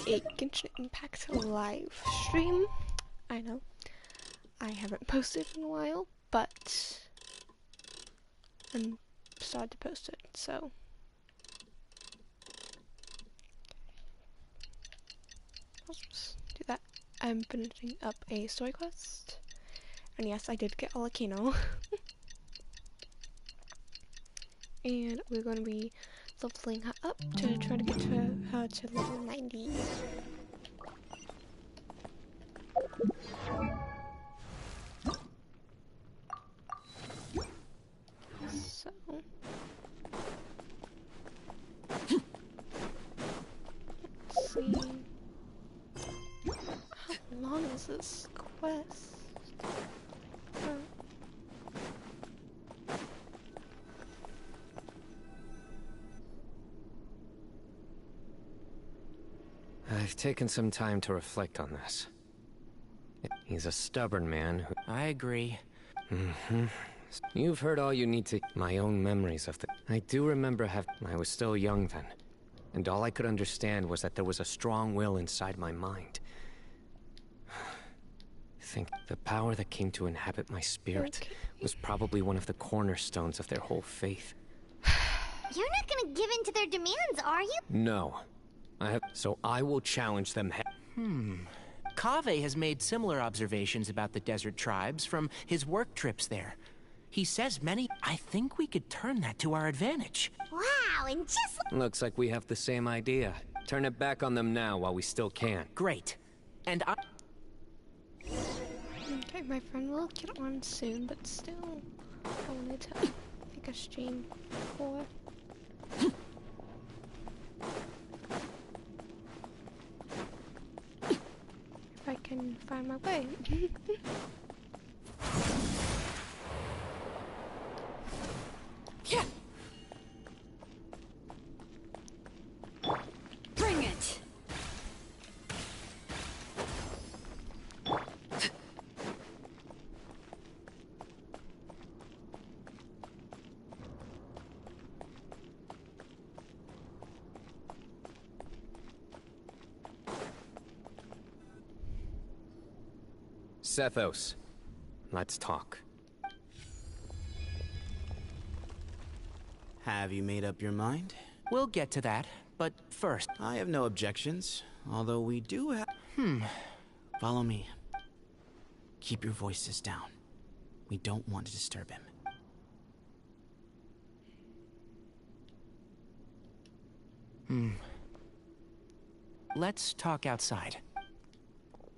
a Genshin Impact live stream. I know I haven't posted in a while, but I'm started to post it, so let's just do that. I'm finishing up a story quest, and yes, I did get Alakino. And we're going to be leveling her up to try to get her to level 90. So let's see. How long is this quest? I've taken some time to reflect on this. He's a stubborn man who... I agree. You've heard all you need to... My own memories of the... I do remember I was still young then. And all I could understand was that there was a strong will inside my mind. Think the power that came to inhabit my spirit was probably one of the cornerstones of their whole faith. You're not gonna give in to their demands, are you? No. So I will challenge them. Kaveh has made similar observations about the desert tribes from his work trips there. He says many... I think we could turn that to our advantage. Wow, and just like... Looks like we have the same idea. Turn it back on them now while we still can. Great. And I... Okay, my friend will get on soon, but still, I wanted to make a stream before. If I can find my way. Yeah. Bring it. Sethos, let's talk. Have you made up your mind? We'll get to that, but first... I have no objections, although we do have... Follow me. Keep your voices down. We don't want to disturb him. Let's talk outside.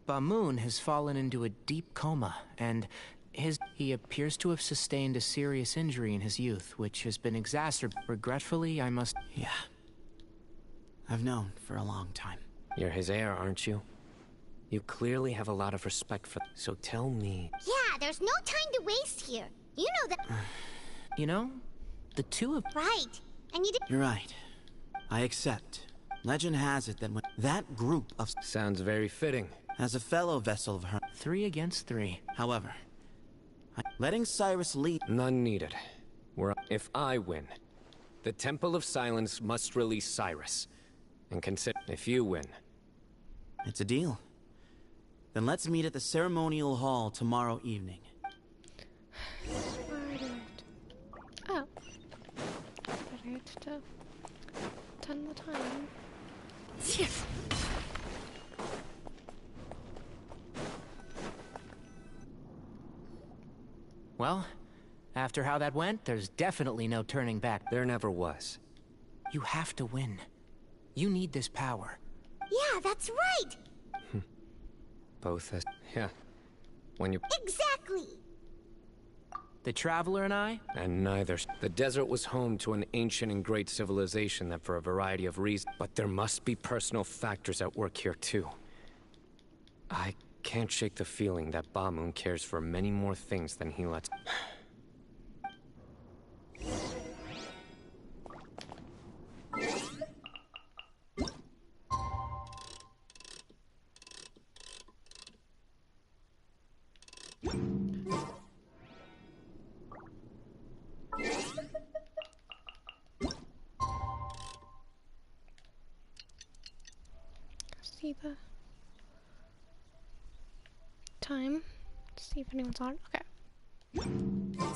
Bamoon has fallen into a deep coma, and he appears to have sustained a serious injury in his youth, which has been exacerbated. Regretfully, I must... Yeah. I've known for a long time. You're his heir, aren't you? You clearly have a lot of respect for... So tell me... Yeah, there's no time to waste here. You know that... You know, the two of... Right. And you did... You're right. I accept. Legend has it that when that group of... Sounds very fitting. As a fellow vessel of her... 3 against 3. However, letting Cyrus lead... None needed. If I win, the Temple of Silence must release Cyrus. And consider... If you win... It's a deal. Then let's meet at the ceremonial hall tomorrow evening. Oh. But I had to turn the time. Yes. Well, after how that went, there's definitely no turning back. There never was. You have to win. You need this power. Yeah, that's right. Both as... Yeah. When you... Exactly. The Traveler and I? And neither. The desert was home to an ancient and great civilization that for a variety of reasons... But there must be personal factors at work here too. I can't shake the feeling that Bamoon cares for many more things than he lets... see the time to see if anyone's on. Okay.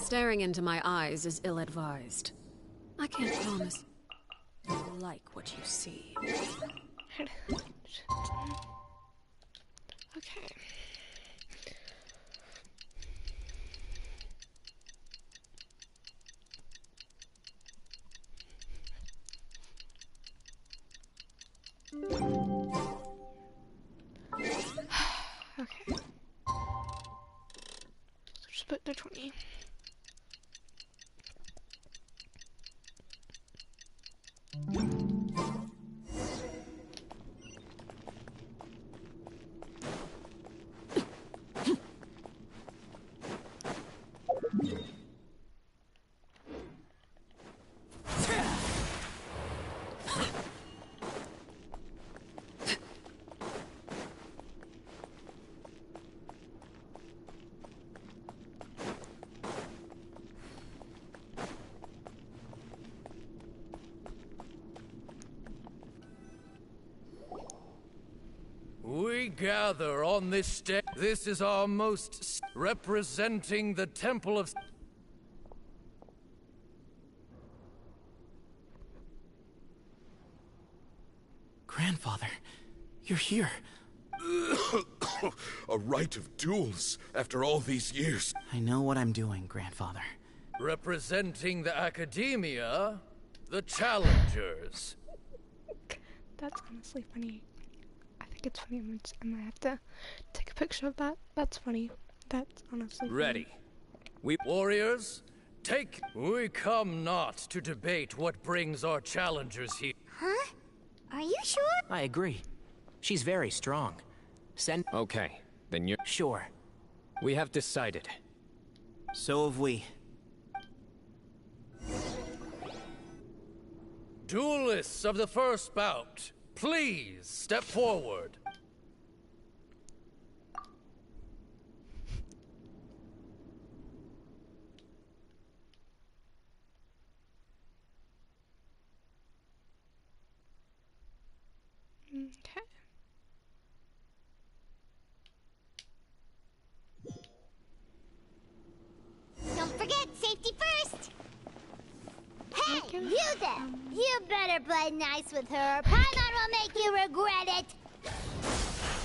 Staring into my eyes is ill-advised. I can't promise you'll like what you see. Okay. Okay. So just put the 20. We gather on this day. This is our most representing the Temple of... Grandfather, you're here. A rite of duels after all these years. I know what I'm doing, Grandfather. Representing the Academia, the Challengers. That's honestly funny. I think it's funny. I might have to take a picture of that. That's funny. That's honestly funny. Ready. We warriors, take... We come not to debate what brings our challengers here. Huh? Are you sure? I agree. She's very strong. Send... Okay, then you're... Sure. We have decided. So have we. Duelists of the first bout, please step forward. Okay. Don't forget, safety first! Hey, you there! You better play nice with her, or Paimon will make you regret it!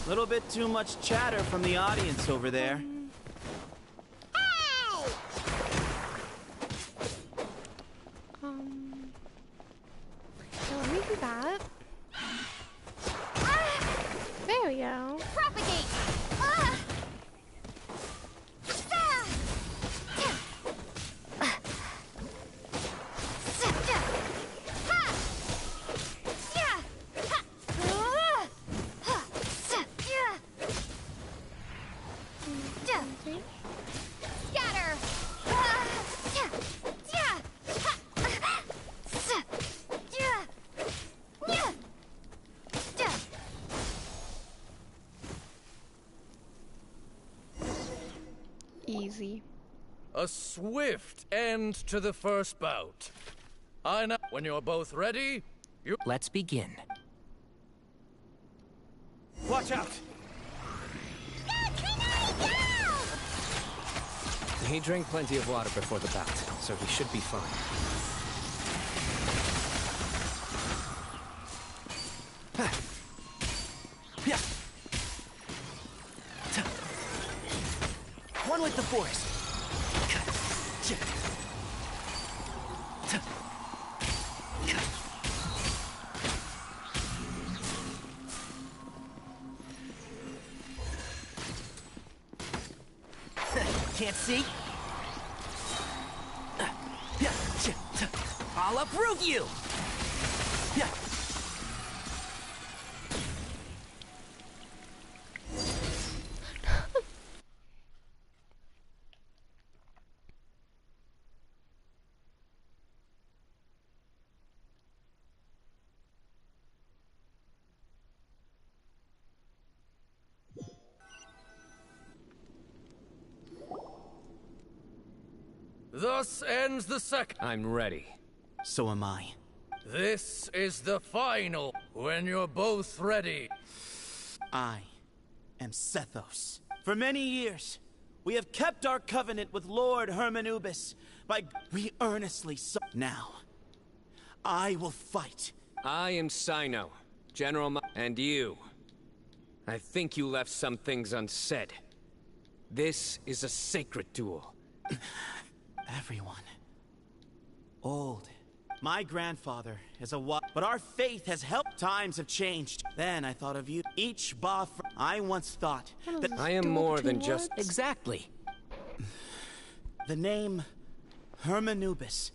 Little bit too much chatter from the audience over there. Hey! So let me do that. There we go. Propagate! Scatter! Easy. A swift end to the first bout. I know when you're both ready, you... Let's begin. Watch out! He drank plenty of water before the bout, so he should be fine. One with the force. Can't see? I'll uproot you! Thus ends the second. I'm ready. So am I. This is the final. When you're both ready. I am Sethos. For many years, we have kept our covenant with Lord Hermanubis we earnestly now, I will fight. I am Sino, and you. I think you left some things unsaid. This is a sacred duel. Everyone. Old. My grandfather is but our faith has helped. Times have changed. Then I thought of you. Each I once thought that I am more than just... Exactly. The name Hermanubis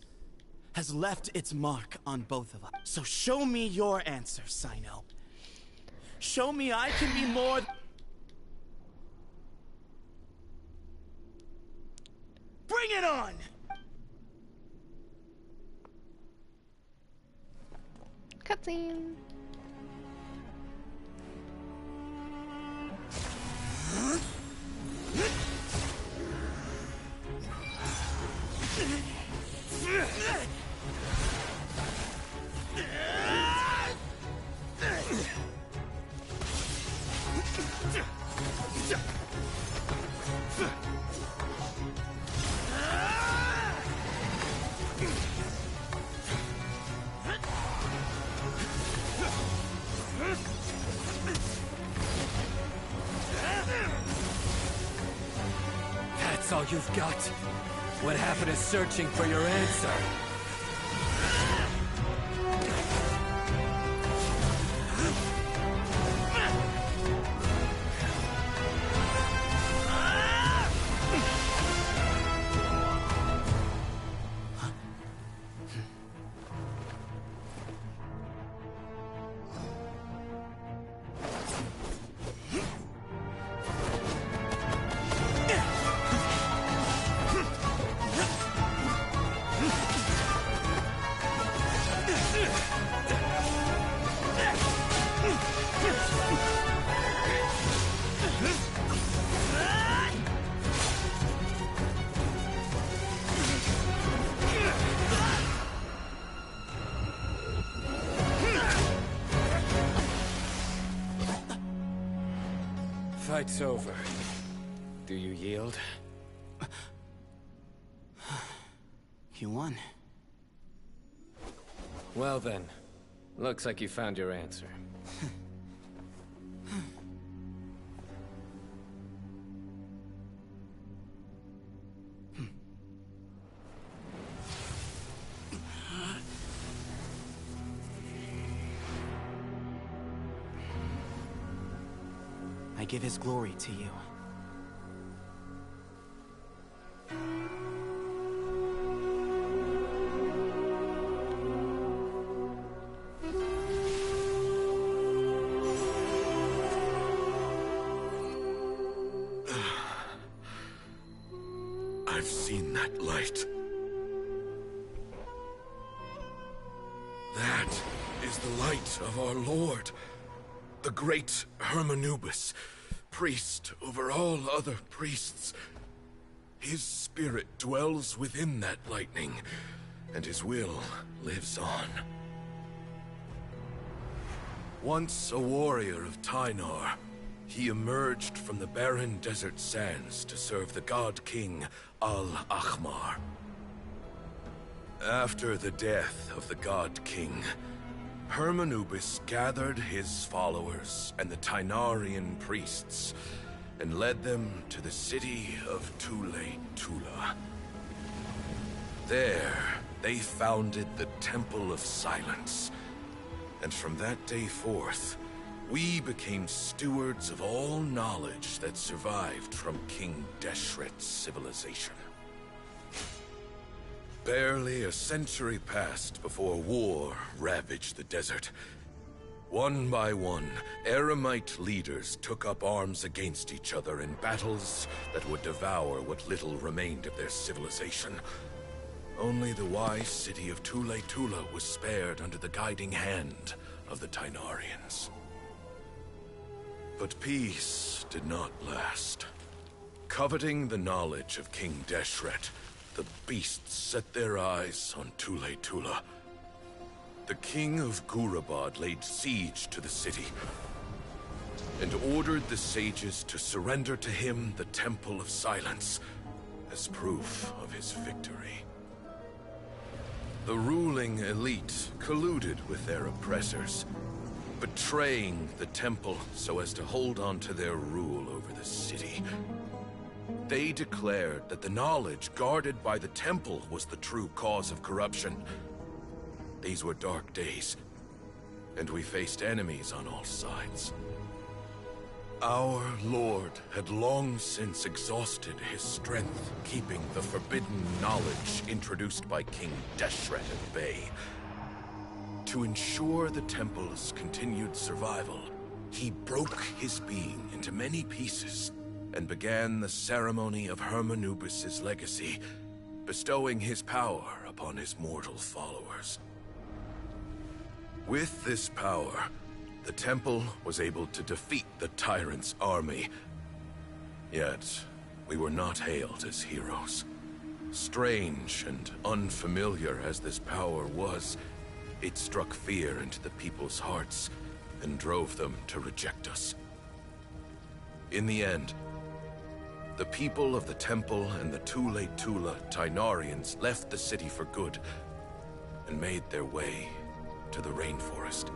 has left its mark on both of us. So show me your answer, Sino. Show me I can be more... Bring it on! Cutscene. That's all you've got? What happened to searching for your answer? Fight's over. Do you yield? You won. Well then, looks like you found your answer. I give his glory to you. I've seen that light. That is the light of our Lord, the great Hermanubis, priest over all other priests. His spirit dwells within that lightning, and his will lives on. Once a warrior of Tynar, he emerged from the barren desert sands to serve the god king Al-Ahmar. After the death of the god king, Hermanubis gathered his followers and the Tynarian priests and led them to the city of Tule-Tula. There, they founded the Temple of Silence, and from that day forth, we became stewards of all knowledge that survived from King Deshret's civilization. Barely a century passed before war ravaged the desert. One by one, Eremite leaders took up arms against each other in battles that would devour what little remained of their civilization. Only the wise city of Tule-Tula was spared under the guiding hand of the Tynarians. But peace did not last. Coveting the knowledge of King Deshret, the beasts set their eyes on Tule-Tula. The king of Gurabad laid siege to the city. and ordered the sages to surrender to him the Temple of Silence as proof of his victory. The ruling elite colluded with their oppressors, betraying the temple so as to hold on to their rule over the city. They declared that the knowledge guarded by the temple was the true cause of corruption. These were dark days, and we faced enemies on all sides. Our Lord had long since exhausted his strength, keeping the forbidden knowledge introduced by King Deshret at bay. To ensure the temple's continued survival, he broke his being into many pieces and began the ceremony of Hermanubis' legacy, bestowing his power upon his mortal followers. With this power, the temple was able to defeat the tyrant's army. Yet, we were not hailed as heroes. Strange and unfamiliar as this power was, it struck fear into the people's hearts and drove them to reject us. In the end, the people of the temple and the Tule Tula Tainarians left the city for good and made their way to the rainforest.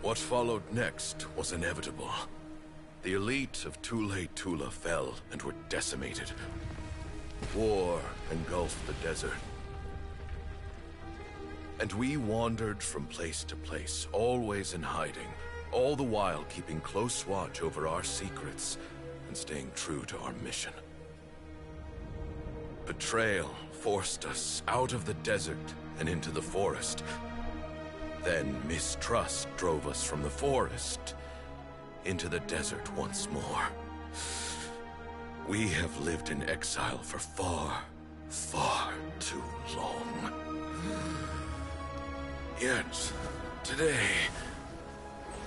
What followed next was inevitable. The elite of Tule Tula fell and were decimated. War engulfed the desert. And we wandered from place to place, always in hiding, all the while keeping close watch over our secrets and staying true to our mission. Betrayal forced us out of the desert and into the forest. Then mistrust drove us from the forest into the desert once more. We have lived in exile for far, far too long. Yet, today,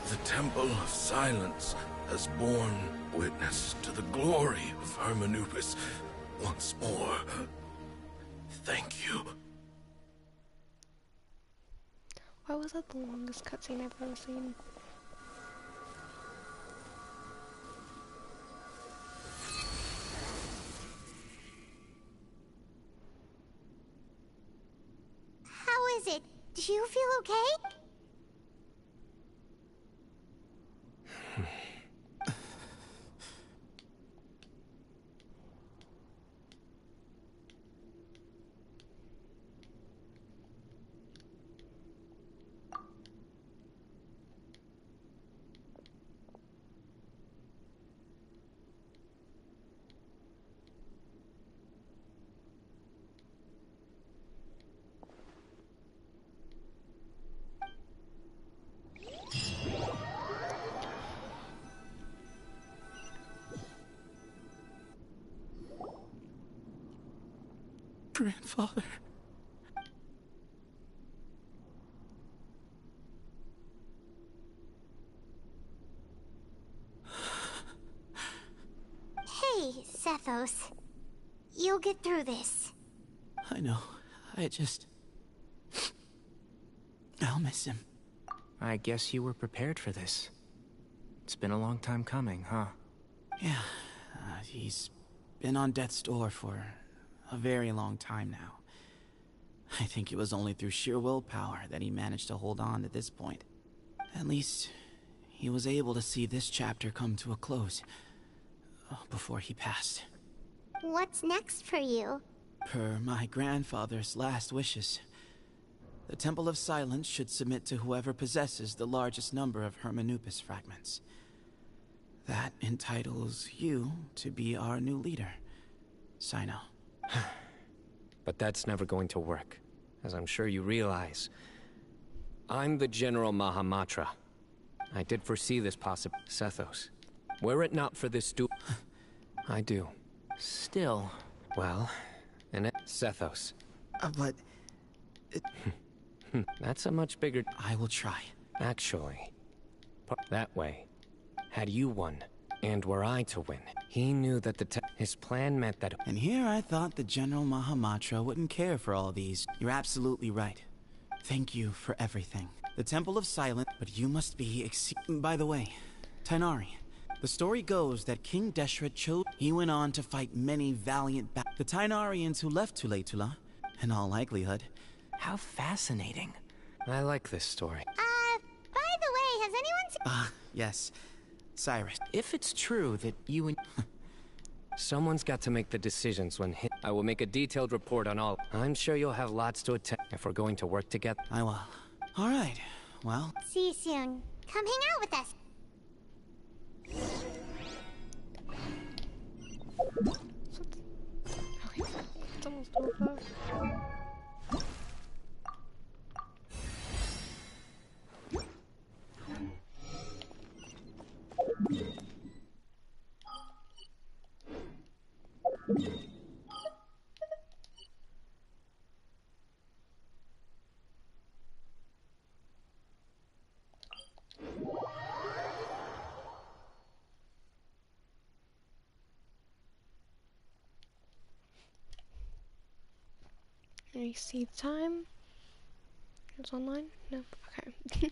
the Temple of Silence has borne witness to the glory of Hermanubis once more. Thank you. Why was that the longest cutscene I've ever seen? How is it? Do you feel okay? Grandfather. Hey, Sethos. You'll get through this. I know. I'll miss him. I guess you were prepared for this. It's been a long time coming, huh? Yeah, he's been on death's door for a very long time now. I think it was only through sheer willpower that he managed to hold on to this point. At least, he was able to see this chapter come to a close before he passed. What's next for you? Per my grandfather's last wishes, the Temple of Silence should submit to whoever possesses the largest number of Hermanubis fragments. That entitles you to be our new leader, Sino. But that's never going to work, as I'm sure you realize. I'm the General Mahamatra. I did foresee this possible. Sethos. Were it not for this I do. Still. Well, and Sethos. But... That's a much bigger... I will try. Actually, that way, had you won, and were I to win, he knew that his plan meant that... And here I thought the General Mahamatra wouldn't care for all these. You're absolutely right. Thank you for everything. The Temple of Silence, but you must be By the way, Tainari, the story goes that King Deshret chose. He went on to fight many valiant The Tainarians who left Tuletula, in all likelihood. How fascinating. I like this story. By the way, has anyone seen... Yes. Cyrus. If it's true that you and... Someone's got to make the decisions when hit. I will make a detailed report on all. I'm sure you'll have lots to attend if we're going to work together. I will. All right. Well... See you soon. Come hang out with us. Okay, it's almost over. Can you see the time? It's online? No? Okay.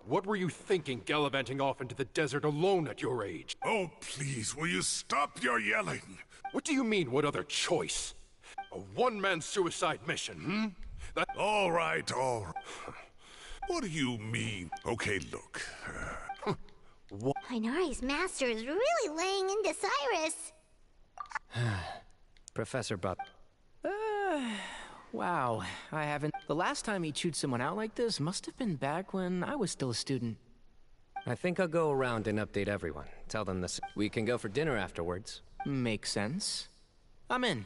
What were you thinking, gallivanting off into the desert alone at your age? Oh, please, will you stop your yelling? What do you mean, what other choice? A one-man suicide mission, hmm? That... All right, all right. What do you mean? Okay, look. Tainari's master is really laying into Cyrus. Professor Buck. Wow, I haven't... The last time he chewed someone out like this must have been back when I was still a student. I think I'll go around and update everyone. Tell them this. We can go for dinner afterwards. Makes sense. I'm in.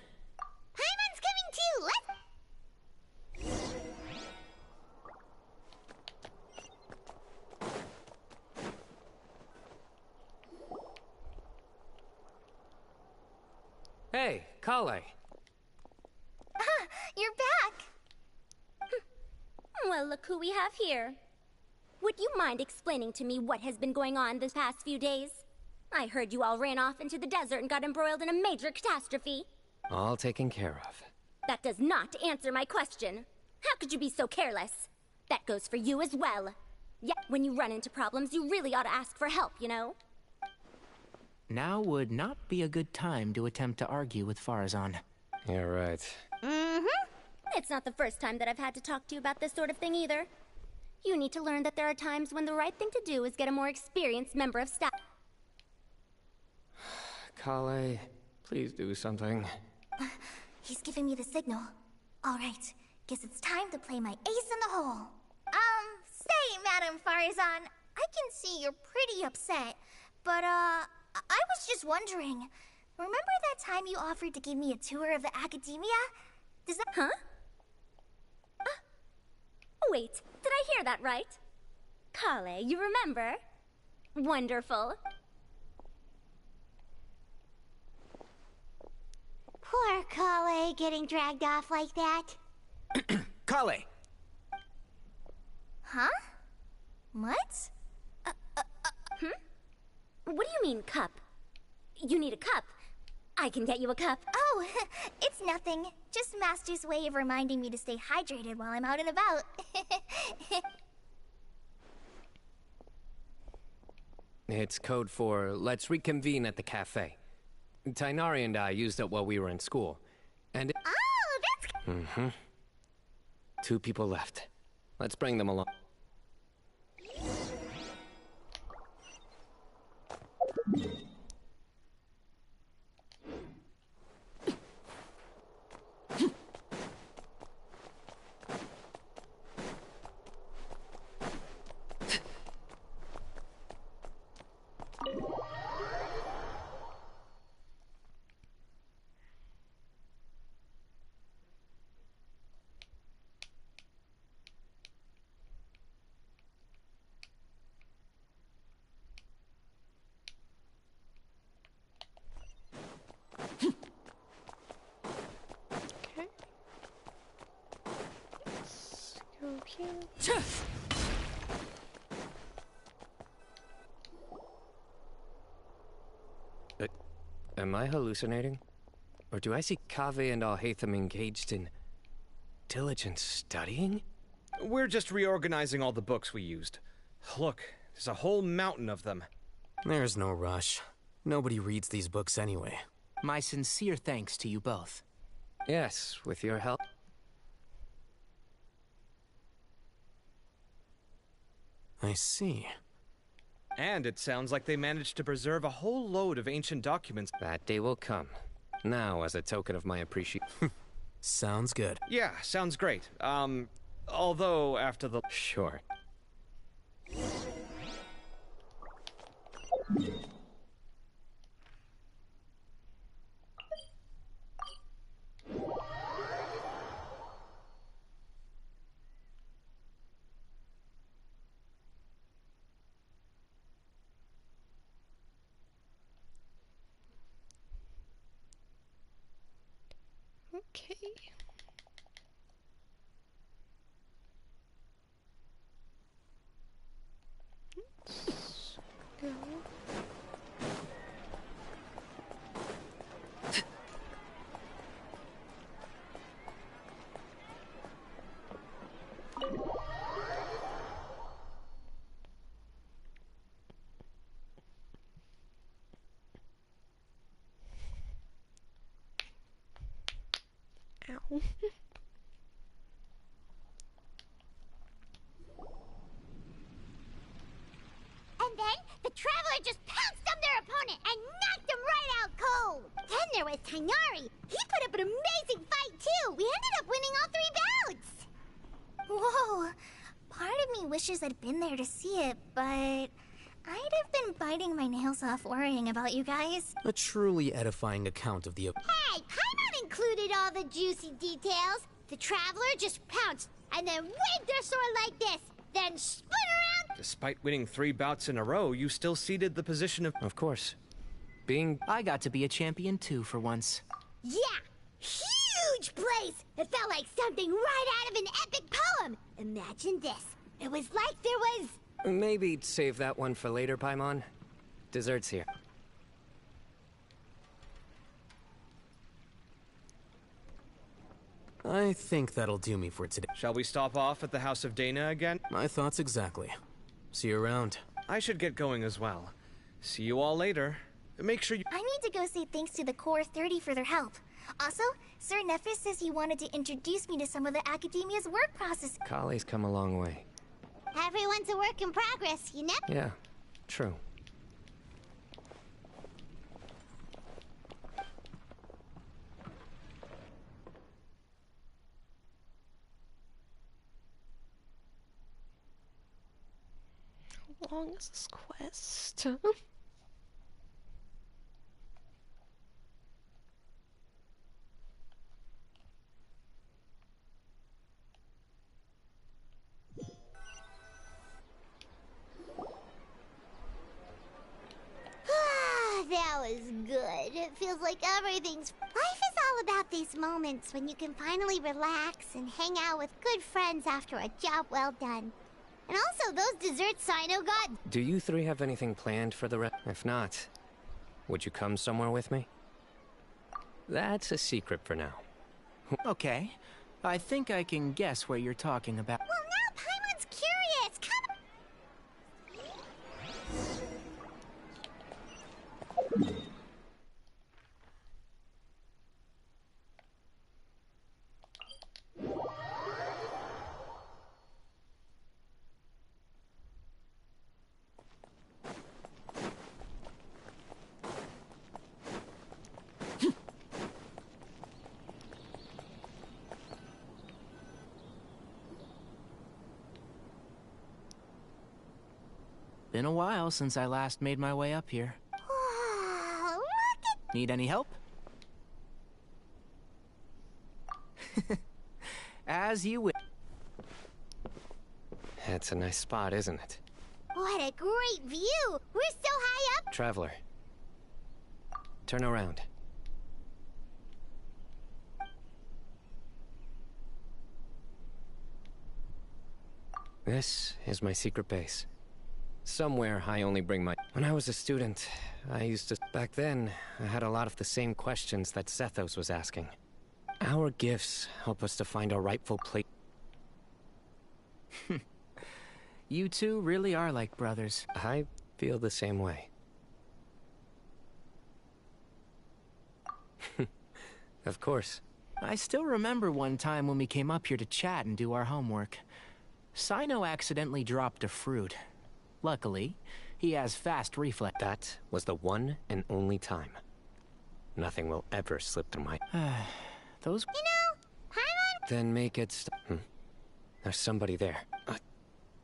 Paimon's coming too, Hey, Kale. You're back! Well, look who we have here. Would you mind explaining to me what has been going on this past few days? I heard you all ran off into the desert and got embroiled in a major catastrophe. All taken care of. That does not answer my question. How could you be so careless? That goes for you as well. Yeah, when you run into problems, you really ought to ask for help, you know? Now would not be a good time to attempt to argue with Farazan. You're right. Mm-hmm. It's not the first time that I've had to talk to you about this sort of thing either. You need to learn that there are times when the right thing to do is get a more experienced member of staff. Kale, please do something. He's giving me the signal. All right, guess it's time to play my ace in the hole. Say, Madame Farazan, I can see you're pretty upset, but, I was just wondering, remember that time you offered to give me a tour of the academia? Does that... Huh? Wait, did I hear that right? Kale, you remember? Wonderful. Poor Kale getting dragged off like that. Kale! Huh? What? What do you mean, cup? You need a cup. I can get you a cup. Oh, it's nothing. Just Master's way of reminding me to stay hydrated while I'm out and about. It's code for let's reconvene at the cafe. Tainari and I used it while we were in school. And Oh, that's... Mm-hmm. 2 people left. Let's bring them along. you. Am I hallucinating? Or do I see Kaveh and Alhaitham engaged in diligent studying? We're just reorganizing all the books we used. Look, there's a whole mountain of them. There's no rush. Nobody reads these books anyway. My sincere thanks to you both. Yes, with your help. I see. And it sounds like they managed to preserve a whole load of ancient documents. That day will come. Now, as a token of my appreciation. Sounds good. Yeah, sounds great. Although after the... Sure. Okay. Let's go. Ow. And then the Traveler just pounced on their opponent and knocked him right out cold. Then there was Tainari. He put up an amazing fight too. We ended up winning all 3 bouts. Whoa. Part of me wishes I'd been there to see it, but I'd have been biting my nails off worrying about you guys. A truly edifying account of the... Hey, Paimon included all the juicy details. The Traveler just pounced and then waved their sword like this, then spun around. Despite winning 3 bouts in a row, you still ceded the position of... Of course. I got to be a champion too for once. Yeah, huge place. It felt like something right out of an epic poem. Imagine this. It was like there was... Maybe save that one for later, Paimon. Dessert's here. I think that'll do me for today. Shall we stop off at the House of Dana again? My thoughts exactly. See you around. I should get going as well. See you all later. Make sure you... I need to go say thanks to the Core 30 for their help. Also, Sir Nephis says he wanted to introduce me to some of the Academia's work process. Kali's come a long way. Everyone's a work in progress, you know? Yeah, true. How long is this quest? That was good. It feels like everything's... Life is all about these moments when you can finally relax and hang out with good friends after a job well done. And also those desserts Sino got... Do you 3 have anything planned for the rest? If not, would you come somewhere with me? That's a secret for now. Okay. I think I can guess what you're talking about. Well, now Paimon's curious. Come... Been a while since I last made my way up here. Look at... Need any help? As you wish. It's a nice spot, isn't it? What a great view! We're so high up! Traveler. Turn around. This is my secret base. Somewhere I only bring my... When I was a student, I used to... Back then, I had a lot of the same questions that Sethos was asking. Our gifts help us to find our rightful place. You two really are like brothers. I feel the same way. Of course. I still remember one time when we came up here to chat and do our homework. Sino accidentally dropped a fruit. Luckily, he has fast reflex. That was the one and only time. Nothing will ever slip through my... Those... You know, Paimon... Then make it There's somebody there.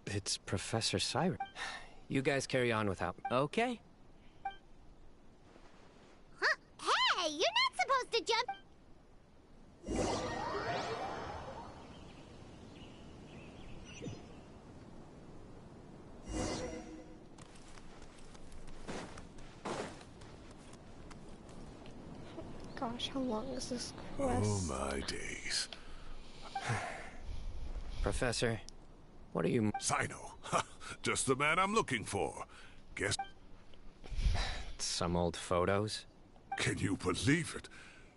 It's Professor Cyrus. You guys carry on without... Okay. Huh? Hey, you're not supposed to jump... Gosh, how long is this quest? Oh my days. Professor, what are you... Sino. Just the man I'm looking for. Guess... Some old photos? Can you believe it?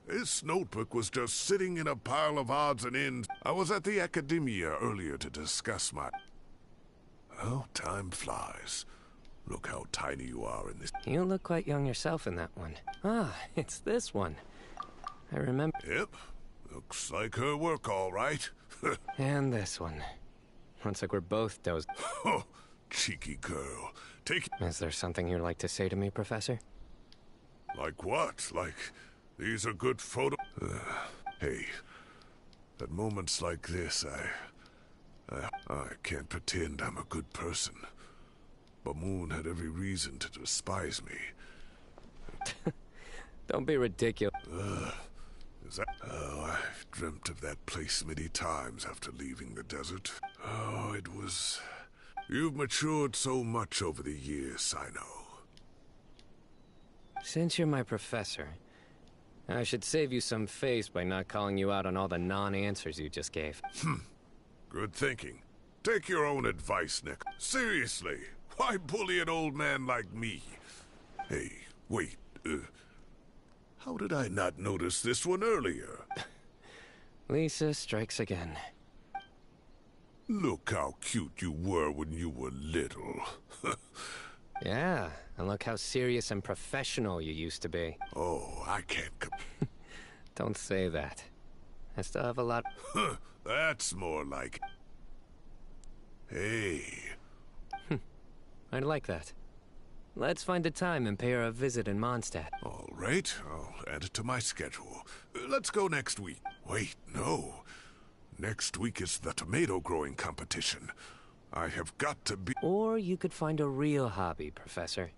This notebook was just sitting in a pile of odds and ends. I was at the Academia earlier to discuss my... Oh, time flies. Look how tiny you are in this... You look quite young yourself in that one. Ah, it's this one. I remember... Yep. Looks like her work, all right. And this one. Looks like we're both dozed. Oh, cheeky girl. Take it. Is there something you'd like to say to me, Professor? Like what? Like, these are good photos? Hey, at moments like this, I can't pretend I'm a good person. Bamoon had every reason to despise me. Don't be ridiculous. Is that... Oh, I've dreamt of that place many times after leaving the desert. Oh, it was... You've matured so much over the years, I know. Since you're my professor, I should save you some face by not calling you out on all the non-answers you just gave. Good thinking. Take your own advice, Nick. Seriously, why bully an old man like me? Hey, wait, how did I not notice this one earlier? Lisa strikes again. Look how cute you were when you were little. Yeah, and look how serious and professional you used to be. Oh, I can't Don't say that. I still have a lot... That's more like... Hey. I'd like that. Let's find a time and pay her a visit in Mondstadt. All right, I'll add it to my schedule. Let's go next week. Wait, no. Next week is the tomato growing competition. I have got to be... Or you could find a real hobby, Professor.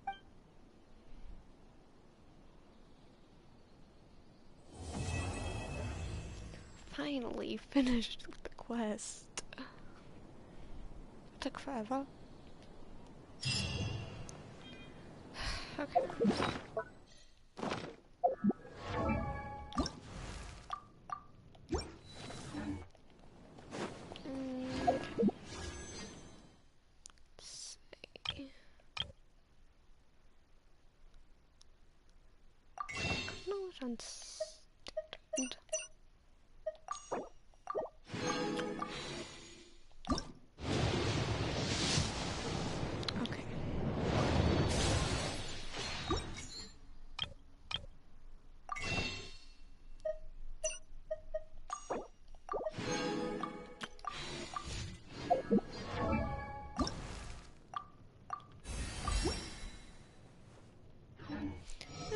Finally finished the quest. Took forever. Okay. Understand. Okay.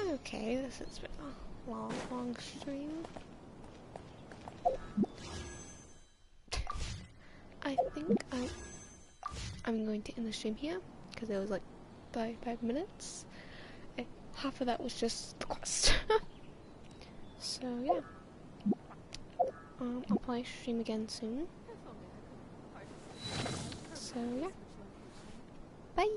Okay, this has been a long stream. I think I'm going to end the stream here because it was like 5 minutes. Half of that was just the quest. So yeah, I'll probably stream again soon. So yeah, bye.